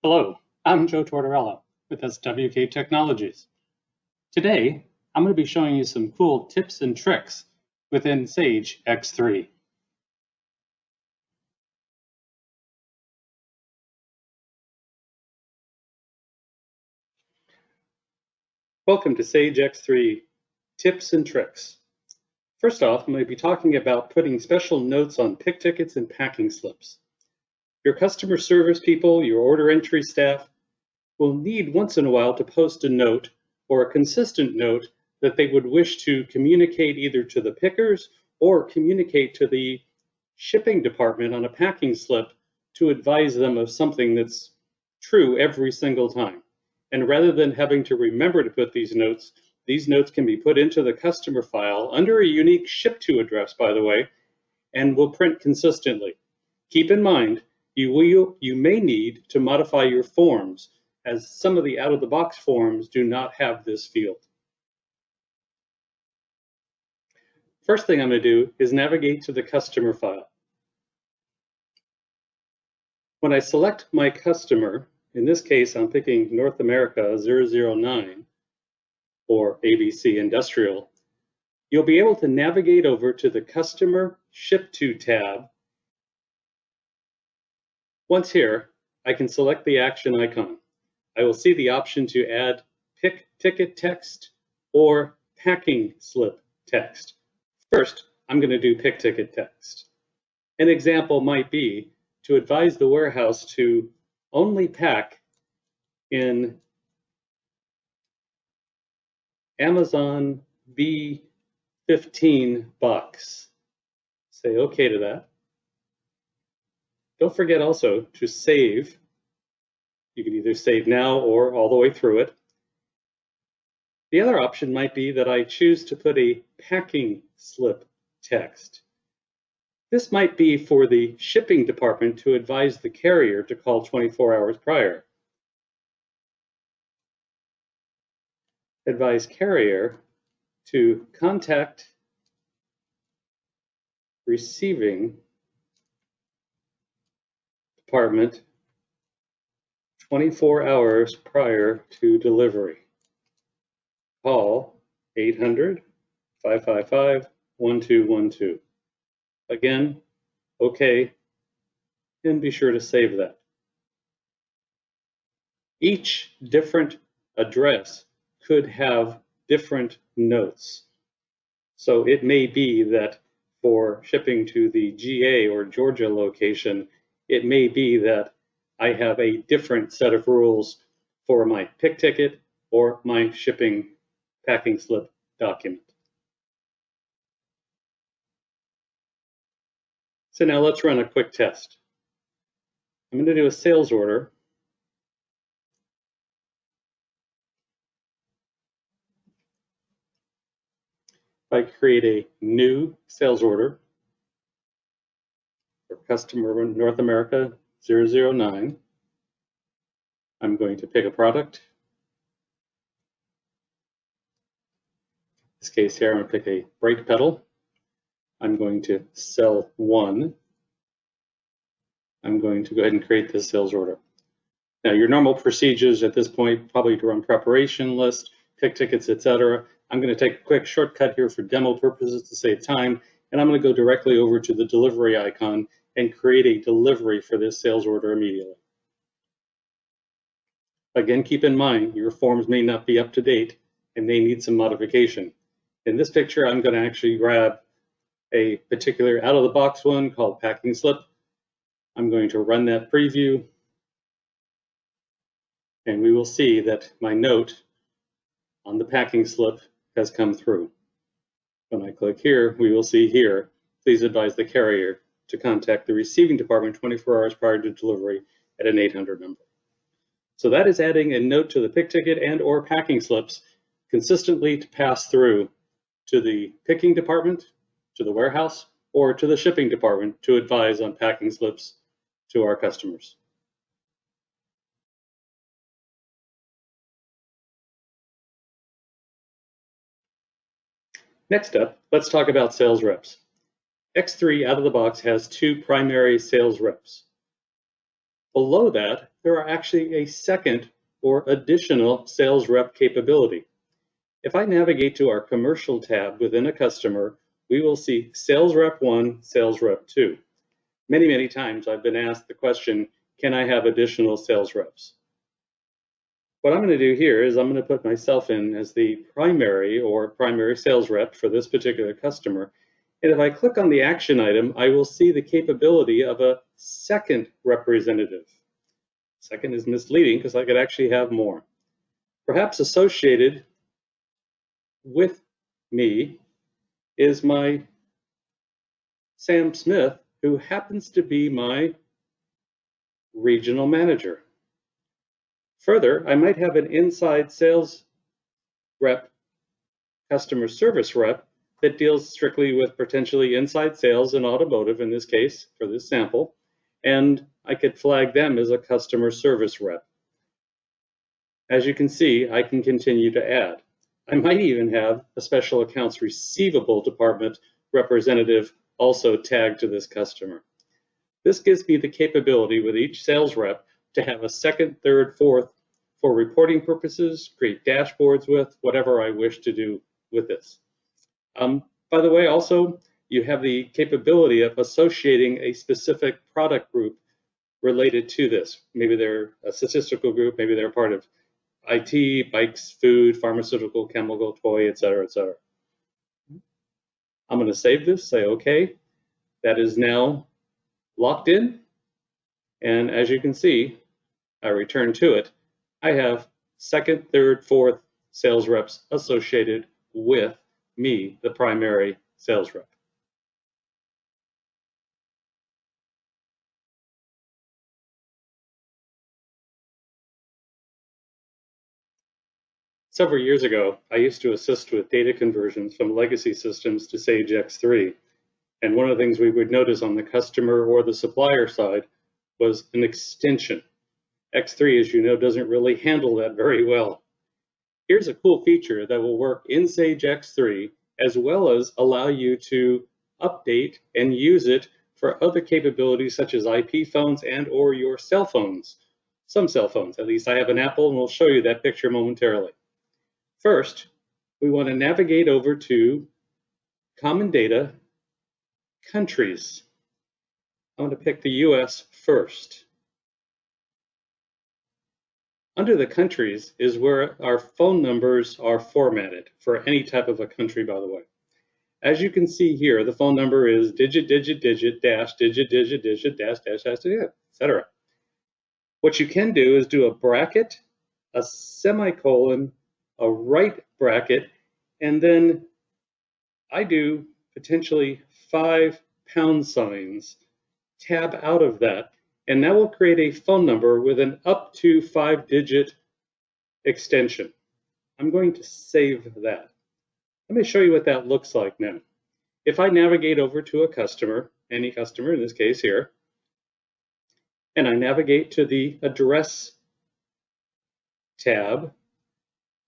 Hello, I'm Joe Tortorella with SWK Technologies. Today, I'm going to be showing you some cool tips and tricks within Sage X3. Welcome to Sage X3 Tips and Tricks. First off, I'm going to be talking about putting special notes on pick tickets and packing slips. Your customer service people, your order entry staff, will need once in a while to post a note or a consistent note that they would wish to communicate either to the pickers or communicate to the shipping department on a packing slip to advise them of something that's true every single time. And rather than having to remember to put these notes can be put into the customer file under a unique ship to address, by the way, and will print consistently. Keep in mind, you may need to modify your forms, as some of the out-of-the-box forms do not have this field. First thing I'm going to do is navigate to the customer file. When I select my customer, in this case I'm picking North America 009 or ABC Industrial, you'll be able to navigate over to the Customer Ship To tab. Once here, I can select the action icon. I will see the option to add pick ticket text or packing slip text. First, I'm going to do pick ticket text. An example might be to advise the warehouse to only pack in Amazon B15 box. Say OK to that. Don't forget also to save. You can either save now or all the way through it. The other option might be that I choose to put a packing slip text. This might be for the shipping department to advise the carrier to call 24 hours prior. Advise carrier to contact receiving department 24 hours prior to delivery. Call 800-555-1212. Again, OK, and be sure to save that. Each different address could have different notes. So it may be that for shipping to the GA or Georgia location, it may be that I have a different set of rules for my pick ticket or my shipping packing slip document. So now let's run a quick test. I'm going to do a sales order. I create a new sales order for customer North America 009. I'm going to pick a product. In this case here, I'm going to pick a brake pedal. I'm going to sell one. I'm going to go ahead and create this sales order. Now, your normal procedures at this point, probably to run preparation list, pick tickets, etc. I'm going to take a quick shortcut here for demo purposes to save time, and I'm going to go directly over to the delivery icon and create a delivery for this sales order immediately. Again, keep in mind, your forms may not be up to date and may need some modification. In this picture, I'm going to actually grab a particular out-of-the-box one called packing slip. I'm going to run that preview, and we will see that my note on the packing slip has come through. When I click here, we will see here, please advise the carrier to contact the receiving department 24 hours prior to delivery at an 800 number. So that is adding a note to the pick ticket and or packing slips consistently to pass through to the picking department, to the warehouse, or to the shipping department to advise on packing slips to our customers. Next up, let's talk about sales reps. X3 out of the box has two primary sales reps. Below that there are actually a second or additional sales rep capability. If I navigate to our commercial tab within a customer, we will see Sales Rep 1, Sales Rep 2. Many times I've been asked the question, can I have additional sales reps? What I'm going to do here is I'm going to put myself in as the primary sales rep for this particular customer. And if I click on the action item, I will see the capability of a second representative. Second is misleading because I could actually have more. Perhaps associated with me is my Sam Smith, who happens to be my regional manager. Further, I might have an inside sales rep, customer service rep, that deals strictly with potentially inside sales and automotive in this case for this sample, and I could flag them as a customer service rep. As you can see, I can continue to add. I might even have a special accounts receivable department representative also tagged to this customer. This gives me the capability with each sales rep to have a second, third, fourth for reporting purposes, create dashboards with, whatever I wish to do with this. By the way, also, you have the capability of associating a specific product group related to this. Maybe they're a statistical group, maybe they're part of IT, bikes, food, pharmaceutical, chemical, toy, etc., etc. I'm going to save this, say OK. That is now locked in. And as you can see, I return to it. I have second, third, fourth sales reps associated with me, the primary sales rep. Several years ago, I used to assist with data conversions from legacy systems to Sage X3. And one of the things we would notice on the customer or the supplier side was an extension. X3, as you know, doesn't really handle that very well. Here's a cool feature that will work in Sage X3, as well as allow you to update and use it for other capabilities such as IP phones and or your cell phones. Some cell phones, at least I have an Apple, and we'll show you that picture momentarily. First, we want to navigate over to Common Data, Countries. I'm going to pick the US first. Under the countries is where our phone numbers are formatted for any type of a country, by the way. As you can see here, the phone number is digit, dash, digit, dash, etc. What you can do is do a bracket, a semicolon, a right bracket, and then I do potentially 5 pound signs, tab out of that, and that will create a phone number with an up to 5-digit extension. I'm going to save that. Let me show you what that looks like now. If I navigate over to a customer, any customer in this case here, and I navigate to the address tab,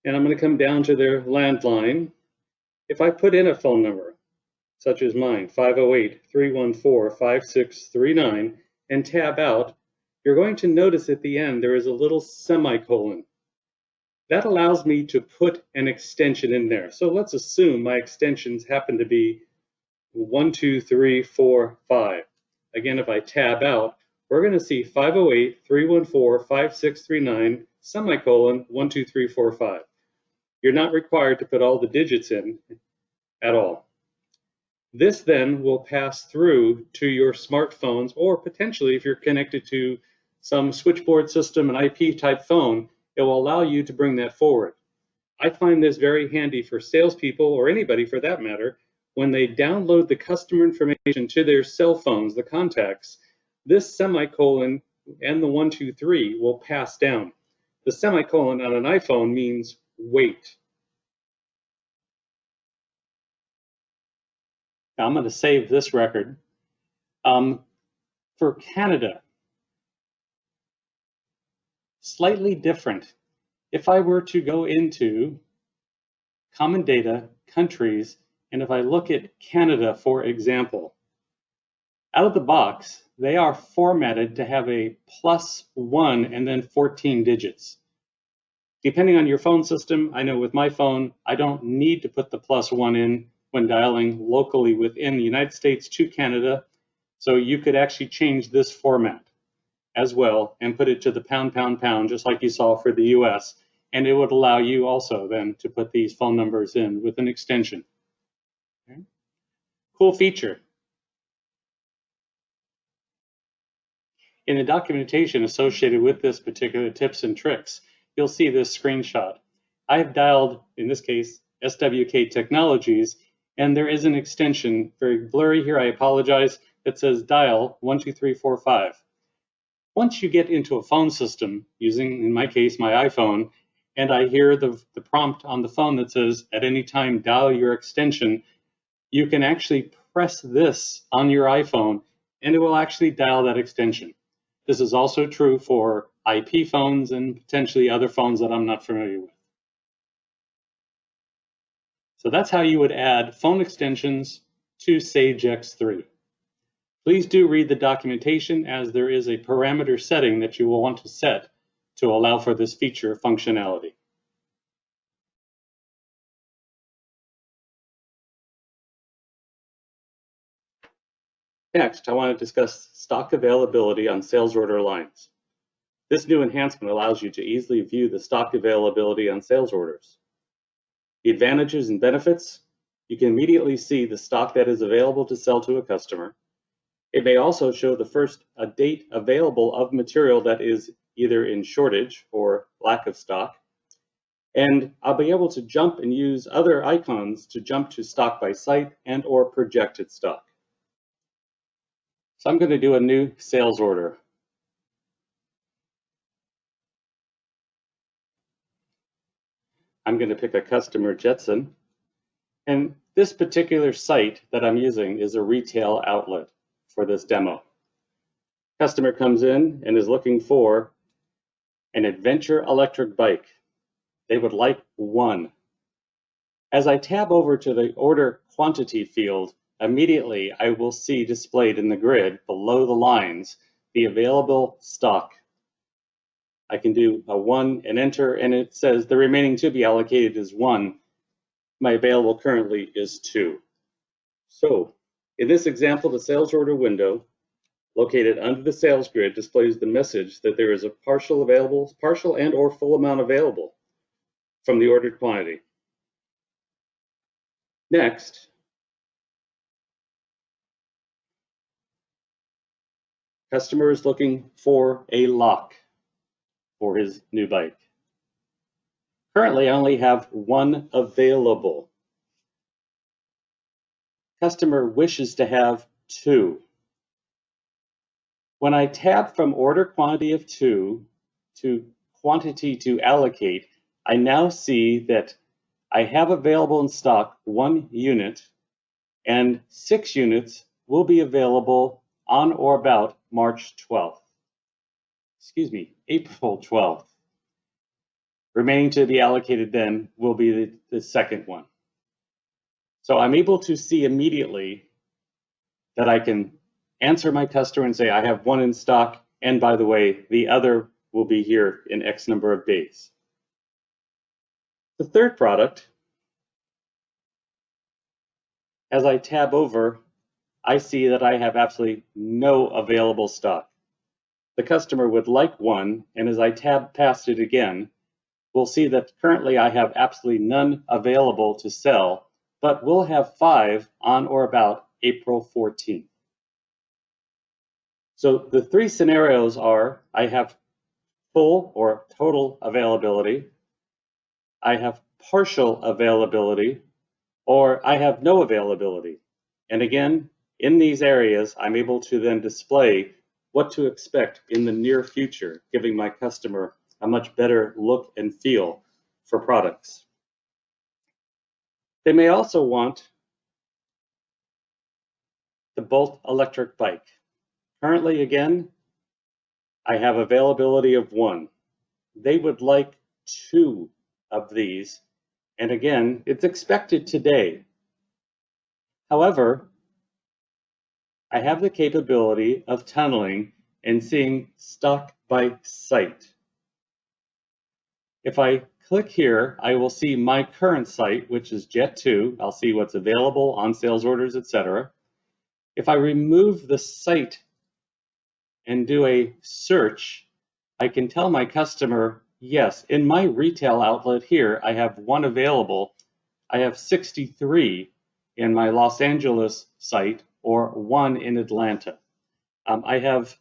and I'm going to come down to their landline. If I put in a phone number, such as mine, 508-314-5639, and tab out, you're going to notice at the end there is a little semicolon. That allows me to put an extension in there. So let's assume my extensions happen to be 1, 2, 3, 4, 5. Again, if I tab out, we're going to see 508-314-5639, semicolon, 1, 2, 3, 4, 5. You're not required to put all the digits in at all. This then will pass through to your smartphones, or potentially if you're connected to some switchboard system, an IP type phone, it will allow you to bring that forward. I find this very handy for salespeople, or anybody for that matter, when they download the customer information to their cell phones, the contacts. This semicolon and the 1, 2, 3 will pass down. The semicolon on an iPhone means wait. Now I'm going to save this record. For Canada, slightly different. If I were to go into Common Data, Countries, and if I look at Canada, for example, Out of the box, they are formatted to have a +1 and then 14 digits. Depending on your phone system, I know with my phone, I don't need to put the +1 in when dialing locally within the United States to Canada. So you could actually change this format as well and put it to the pound, pound, pound, just like you saw for the US. And it would allow you also then to put these phone numbers in with an extension. Okay. Cool feature. In the documentation associated with this particular tips and tricks, you'll see this screenshot. I have dialed, in this case, SWK Technologies, and there is an extension, very blurry here, I apologize, that says dial 12345. Once you get into a phone system, using, in my case, my iPhone, and I hear the prompt on the phone that says, at any time, dial your extension, you can actually press this on your iPhone, and it will actually dial that extension. This is also true for IP phones and potentially other phones that I'm not familiar with. So that's how you would add phone extensions to Sage X3. Please do read the documentation, as there is a parameter setting that you will want to set to allow for this feature functionality. Next, I want to discuss stock availability on sales order lines. This new enhancement allows you to easily view the stock availability on sales orders. The advantages and benefits: you can immediately see the stock that is available to sell to a customer. It may also show a date available of material that is either in shortage or lack of stock. And I'll be able to jump and use other icons to jump to stock by site and or projected stock. So I'm going to do a new sales order. I'm going to pick a customer, Jetson. And this particular site that I'm using is a retail outlet for this demo. Customer comes in and is looking for an adventure electric bike. They would like one. As I tab over to the order quantity field, immediately I will see displayed in the grid below the lines the available stock. I can do a 1 and enter, and it says the remaining to be allocated is 1. My available currently is 2. So in this example, the sales order window located under the sales grid displays the message that there is a partial and or full amount available from the ordered quantity. Next, customer is looking for a lock for his new bike. Currently, I only have 1 available. Customer wishes to have 2. When I tab from order quantity of 2 to quantity to allocate, I now see that I have available in stock 1 unit, and 6 units will be available on or about April 12th. Remaining to be allocated then will be the second one. So I'm able to see immediately that I can answer my customer and say, I have 1 in stock, and by the way, the other will be here in X number of days. The third product, as I tab over, I see that I have absolutely no available stock. The customer would like 1, and as I tab past it again, we'll see that currently I have absolutely none available to sell, but we'll have 5 on or about April 14th. So the 3 scenarios are: I have full or total availability, I have partial availability, or I have no availability. And again, in these areas, I'm able to then display what to expect in the near future, giving my customer a much better look and feel for products. They may also want the Bolt electric bike. Currently, again, I have availability of 1. They would like 2 of these, and again, it's expected today. However, I have the capability of tunneling and seeing stock by site. If I click here, I will see my current site, which is Jet2. I'll see what's available, on sales orders, etc. If I remove the site and do a search, I can tell my customer, yes, in my retail outlet here, I have one available. I have 63 in my Los Angeles site or one in Atlanta. I have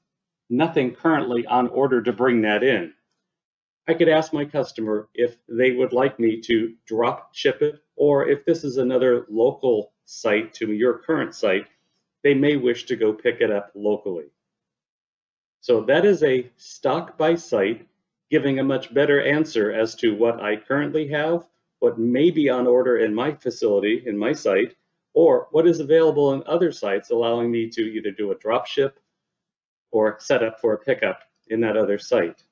nothing currently on order to bring that in. I could ask my customer if they would like me to drop ship it, or if this is another local site to your current site, they may wish to go pick it up locally. So that is a stock by site, giving a much better answer as to what I currently have, what may be on order in my facility, in my site, or what is available in other sites, allowing me to either do a drop ship or set up for a pickup in that other site.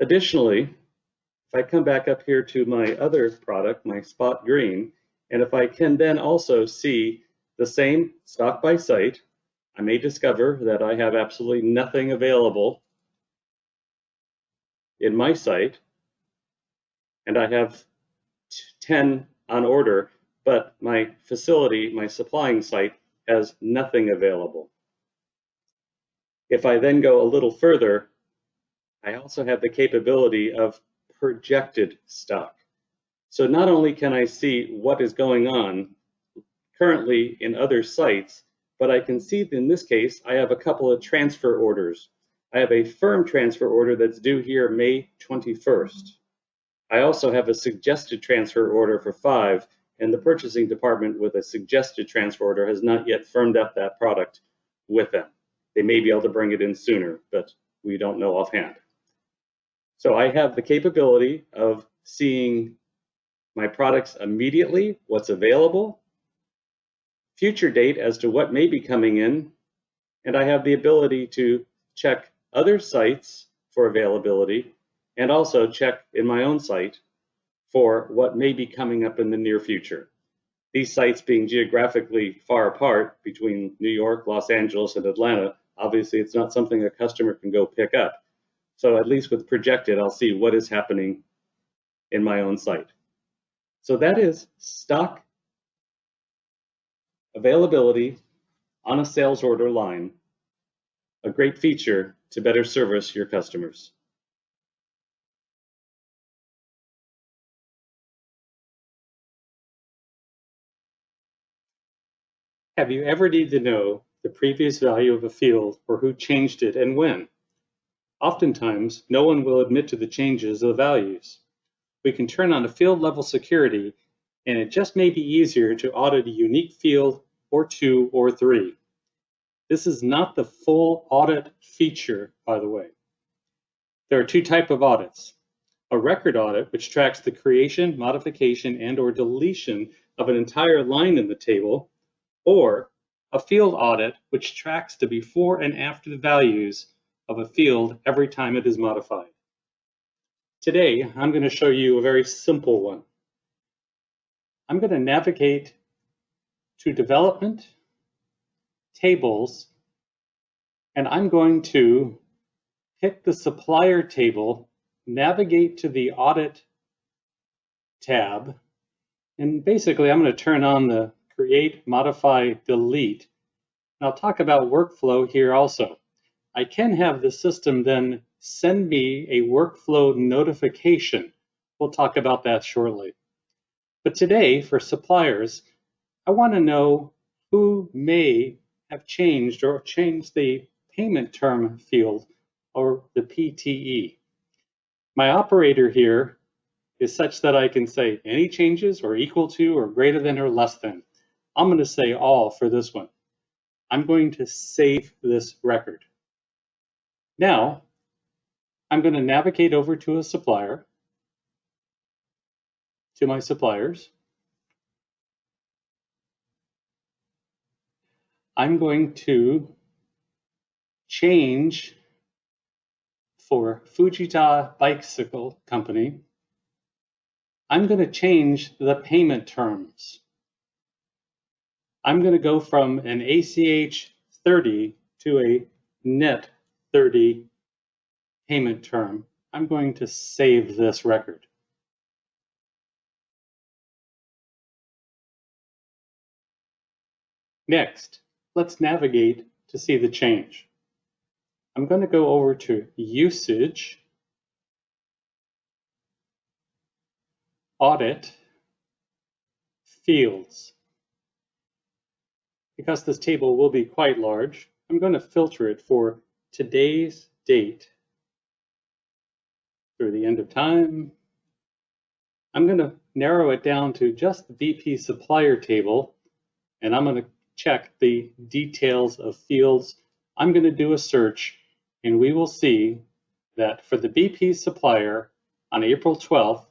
Additionally, if I come back up here to my other product, my Spot Green, and if I can then also see the same stock by site, I may discover that I have absolutely nothing available in my site, and I have 10 on order, but my facility, my supplying site, has nothing available. If I then go a little further, I also have the capability of projected stock. So not only can I see what is going on currently in other sites, but I can see in this case, I have a couple of transfer orders. I have a firm transfer order that's due here May 21st. I also have a suggested transfer order for 5, and the purchasing department with a suggested transfer order has not yet firmed up that product with them. They may be able to bring it in sooner, but we don't know offhand. So I have the capability of seeing my products immediately, what's available, future date as to what may be coming in, and I have the ability to check other sites for availability and also check in my own site for what may be coming up in the near future. These sites being geographically far apart between New York, Los Angeles, and Atlanta, obviously it's not something a customer can go pick up. So at least with projected, I'll see what is happening in my own site. So that is stock availability on a sales order line, a great feature to better service your customers. Have you ever needed to know the previous value of a field or who changed it and when? Oftentimes, no one will admit to the changes of the values. We can turn on a field level security, and it just may be easier to audit a unique field or 2 or 3. This is not the full audit feature, by the way. There are 2 types of audits. A record audit, which tracks the creation, modification, and or deletion of an entire line in the table, or a field audit, which tracks the before and after values of a field every time it is modified. Today, I'm going to show you a very simple one. I'm going to navigate to Development, Tables, and I'm going to pick the Supplier table, navigate to the Audit tab, and basically I'm going to turn on the Create, Modify, Delete. And I'll talk about workflow here also. I can have the system then send me a workflow notification. We'll talk about that shortly. But today, for suppliers, I want to know who may have changed or changed the payment term field, or the PTE. My operator here is such that I can say any changes or equal to or greater than or less than. I'm going to say all for this one. I'm going to save this record. Now, I'm going to navigate over to a supplier, to my suppliers. I'm going to change for Fujita Bicycle Company. I'm going to change the payment terms. I'm going to go from an ACH 30 to a net 30 payment term. I'm going to save this record. Next, let's navigate to see the change. I'm going to go over to Usage, Audit, Fields. Because this table will be quite large, I'm going to filter it for today's date through the end of time. I'm going to narrow it down to just the VP supplier table, and I'm going to check the details of fields. I'm going to do a search, and we will see that for the BP supplier on April 12th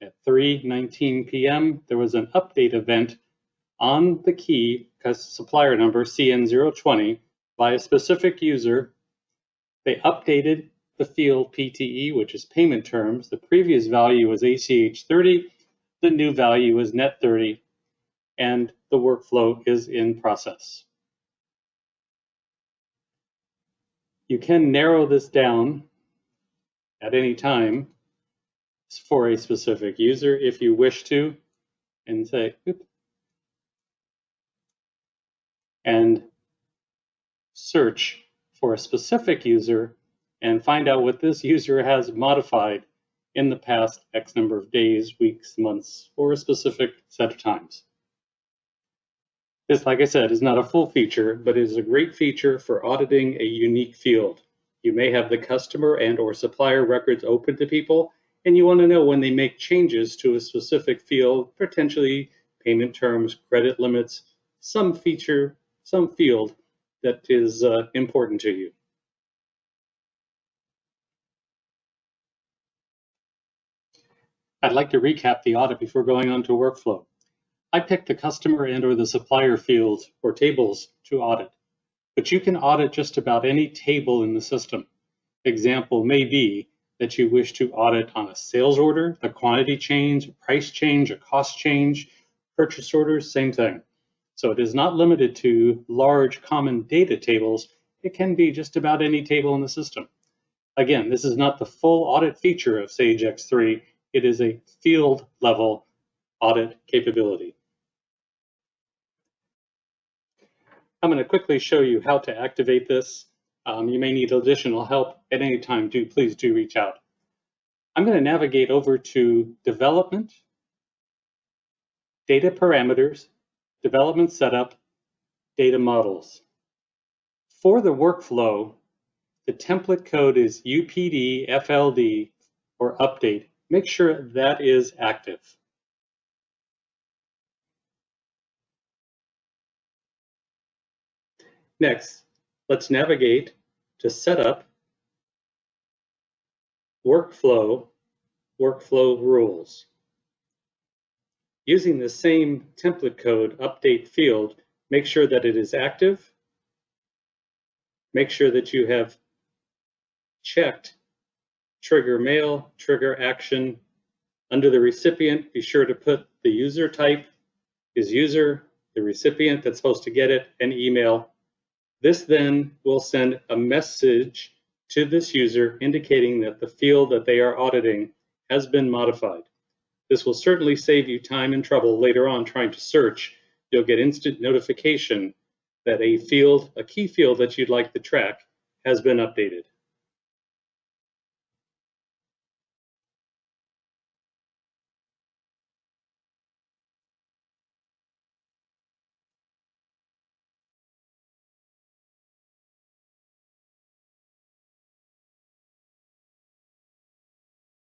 at 3:19 p.m., there was an update event on the key supplier number CN020 by a specific user. They updated the field PTE, which is payment terms. The previous value was ACH 30. The new value is net 30. And the workflow is in process. You can narrow this down at any time for a specific user if you wish to, and say, and search for a specific user and find out what this user has modified in the past X number of days, weeks, months, or a specific set of times. This, like I said, is not a full feature, but is a great feature for auditing a unique field. You may have the customer and or supplier records open to people, and you want to know when they make changes to a specific field, potentially payment terms, credit limits, some feature, some field that is important to you. I'd like to recap the audit before going on to workflow. I picked the customer and or the supplier fields or tables to audit, but you can audit just about any table in the system. Example may be that you wish to audit on a sales order, the quantity change, a price change, a cost change, purchase orders, same thing. So it is not limited to large common data tables. It can be just about any table in the system. Again, this is not the full audit feature of Sage X3. It is a field level audit capability. I'm going to quickly show you how to activate this. You may need additional help at any time. Please do reach out. I'm going to navigate over to Development, Data Parameters, Development Setup, Data Models. For the workflow, the template code is UPD FLD or update. Make sure that is active. Next, let's navigate to Setup, Workflow, Workflow Rules. Using the same template code update field, make sure that it is active. Make sure that you have checked trigger mail, trigger action. Under the recipient, be sure to put the user type is user, the recipient that's supposed to get it, and email. This then will send a message to this user indicating that the field that they are auditing has been modified. This will certainly save you time and trouble later on trying to search. You'll get instant notification that a key field that you'd like to track has been updated.